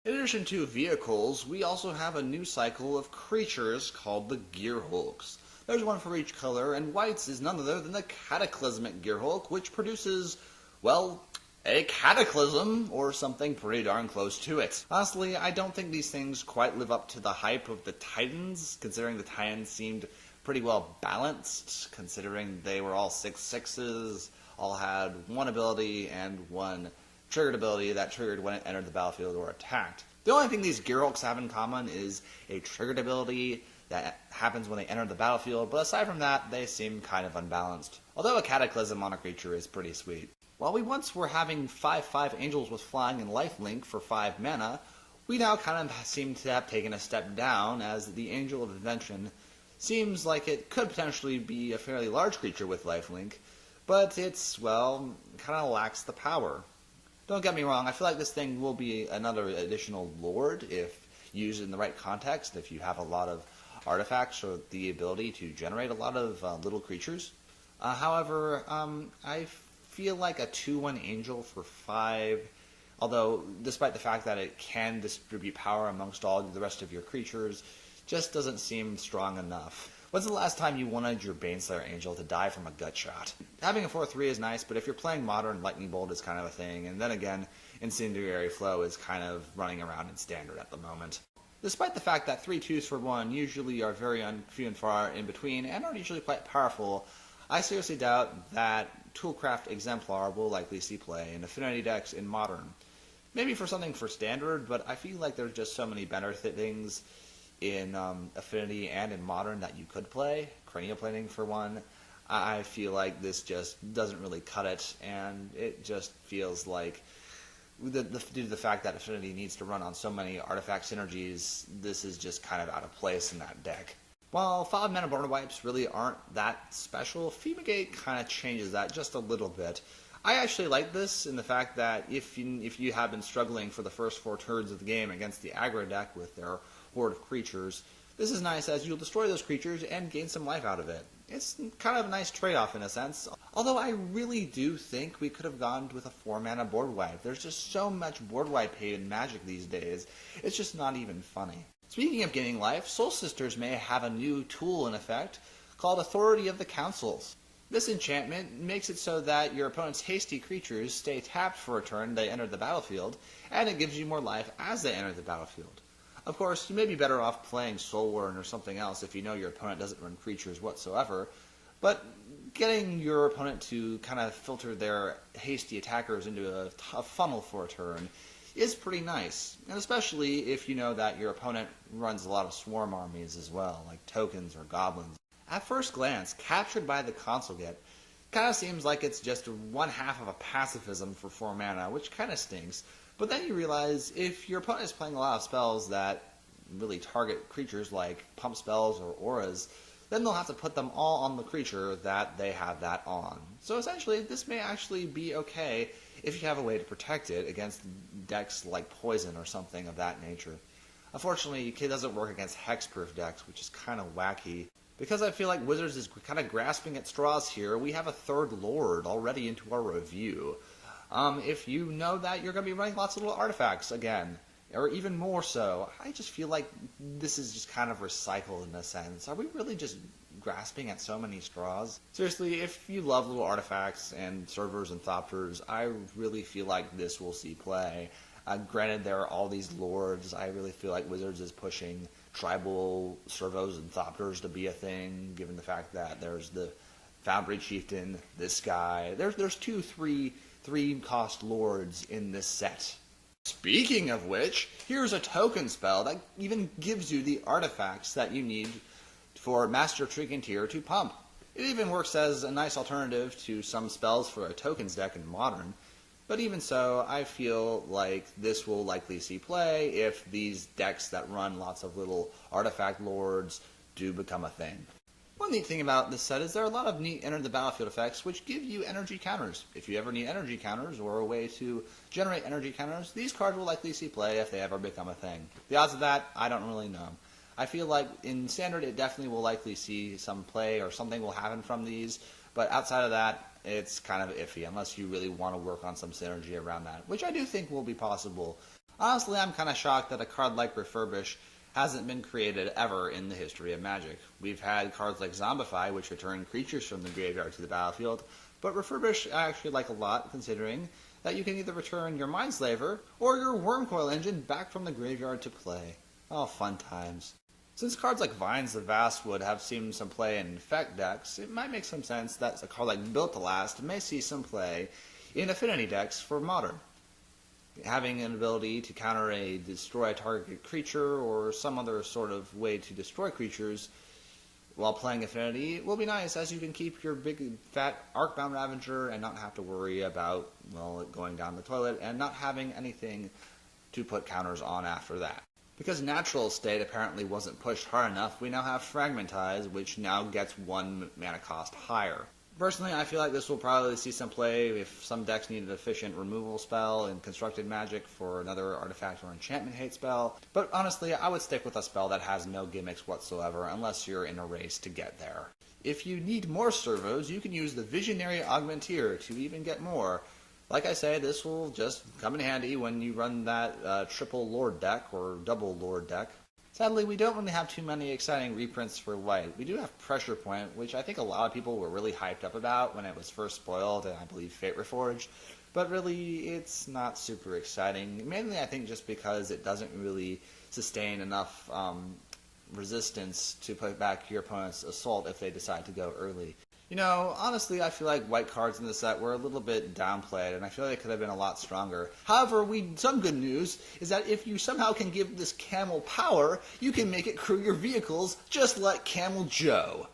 In addition to vehicles, we also have a new cycle of creatures called the Gearhulks. There's one for each color, and white's is none other than the Cataclysmic Gearhulk, which produces, well, a cataclysm, or something pretty darn close to it. Honestly, I don't think these things quite live up to the hype of the Titans, considering the Titans seemed pretty well balanced, considering they were all 6/6s, all had one ability and one triggered ability that triggered when it entered the battlefield or attacked. The only thing these Gearhulks have in common is a triggered ability that happens when they enter the battlefield, but aside from that, they seem kind of unbalanced. Although a Cataclysm on a creature is pretty sweet. While we once were having 5/5 angels with flying and lifelink for 5 mana, we now kind of seem to have taken a step down, as the Angel of Invention seems like it could potentially be a fairly large creature with lifelink, but it's, well, kind of lacks the power. Don't get me wrong, I feel like this thing will be another additional lord if used in the right context, if you have a lot of artifacts or the ability to generate a lot of little creatures. However, I feel like a 2/1 angel for 5, although despite the fact that it can distribute power amongst all the rest of your creatures, just doesn't seem strong enough. When's the last time you wanted your Baneslayer Angel to die from a gut shot? Having a 4/3 is nice, but if you're playing Modern, Lightning Bolt is kind of a thing, and then again, Incendiary Flow is kind of running around in Standard at the moment. Despite the fact that 3/2s for 1 usually are very few and far in between and are usually quite powerful, I seriously doubt that Toolcraft Exemplar will likely see play in Affinity decks in Modern. Maybe for something for Standard, but I feel like there's just so many better things in Affinity and in Modern that you could play. Cranioplating for 1. I feel like this just doesn't really cut it, and it just feels like, due to the fact that Affinity needs to run on so many artifact synergies, this is just kind of out of place in that deck. While 5 mana Border Wipes really aren't that special, Fumigate kind of changes that just a little bit. I actually like this in the fact that if you have been struggling for the first 4 turns of the game against the aggro deck with their horde of creatures, this is nice as you'll destroy those creatures and gain some life out of it. It's kind of a nice trade-off in a sense, although I really do think we could have gone with a 4 mana board wipe. There's just so much board wipe hate in Magic these days, it's just not even funny. Speaking of gaining life, Soul Sisters may have a new tool in effect called Authority of the Councils. This enchantment makes it so that your opponent's hasty creatures stay tapped for a turn they enter the battlefield, and it gives you more life as they enter the battlefield. Of course, you may be better off playing Soul Warren or something else if you know your opponent doesn't run creatures whatsoever, but getting your opponent to kind of filter their hasty attackers into a funnel for a turn is pretty nice, and especially if you know that your opponent runs a lot of swarm armies as well, like tokens or goblins. At first glance, Captured by the Consulate kind of seems like it's just 1/2 of a pacifism for 4 mana, which kind of stinks. But then you realize if your opponent is playing a lot of spells that really target creatures like pump spells or auras, then they'll have to put them all on the creature that they have that on. So essentially, this may actually be okay if you have a way to protect it against decks like Poison or something of that nature. Unfortunately, it doesn't work against hexproof decks, which is kind of wacky. Because I feel like Wizards is kind of grasping at straws here, we have a 3rd Lord already into our review. If you know that you're going to be running lots of little artifacts again, or even more so, I just feel like this is just kind of recycled in a sense. Are we really just grasping at so many straws? Seriously, if you love little artifacts and servers and Thopters, I really feel like this will see play. Granted, there are all these lords. I really feel like Wizards is pushing tribal servos and Thopters to be a thing, given the fact that there's the Foundry Chieftain, this guy. There's 2, 3 cost lords in this set. Speaking of which, here's a token spell that even gives you the artifacts that you need for Master Trinketeer to pump. It even works as a nice alternative to some spells for a tokens deck in Modern, but even so, I feel like this will likely see play if these decks that run lots of little artifact lords do become a thing. One neat thing about this set is there are a lot of neat enter the battlefield effects which give you energy counters. If you ever need energy counters or a way to generate energy counters, these cards will likely see play if they ever become a thing. The odds of that, I don't really know. I feel like in Standard it definitely will likely see some play or something will happen from these, but outside of that, it's kind of iffy unless you really want to work on some synergy around that, which I do think will be possible. Honestly, I'm kind of shocked that a card like Refurbish hasn't been created ever in the history of Magic. We've had cards like Zombify, which return creatures from the graveyard to the battlefield, but Refurbish I actually like a lot, considering that you can either return your Mindslaver or your Wormcoil Engine back from the graveyard to play. Oh, fun times. Since cards like Vines the Vastwood have seen some play in Effect decks, it might make some sense that a card like Built to Last may see some play in Affinity decks for Modern. Having an ability to counter a destroy a target creature or some other sort of way to destroy creatures while playing Affinity will be nice, as you can keep your big fat Arcbound Ravager and not have to worry about, well, it going down the toilet and not having anything to put counters on after that. Because Natural State apparently wasn't pushed hard enough, we now have Fragmentize, which now gets 1 mana cost higher. Personally, I feel like this will probably see some play if some decks need an efficient removal spell in Constructed Magic for another artifact or enchantment hate spell, but honestly, I would stick with a spell that has no gimmicks whatsoever unless you're in a race to get there. If you need more servos, you can use the Visionary Augmenteer to even get more. Like I say, this will just come in handy when you run that triple Lord deck or double Lord deck. Sadly, we don't really have too many exciting reprints for White. We do have Pressure Point, which I think a lot of people were really hyped up about when it was first spoiled, and I believe Fate Reforged. But really, it's not super exciting. Mainly, I think just because it doesn't really sustain enough resistance to put back your opponent's assault if they decide to go early. You know, honestly, I feel like white cards in the set were a little bit downplayed, and I feel like they could have been a lot stronger. However, some good news is that if you somehow can give this camel power, you can make it crew your vehicles just like Camel Joe.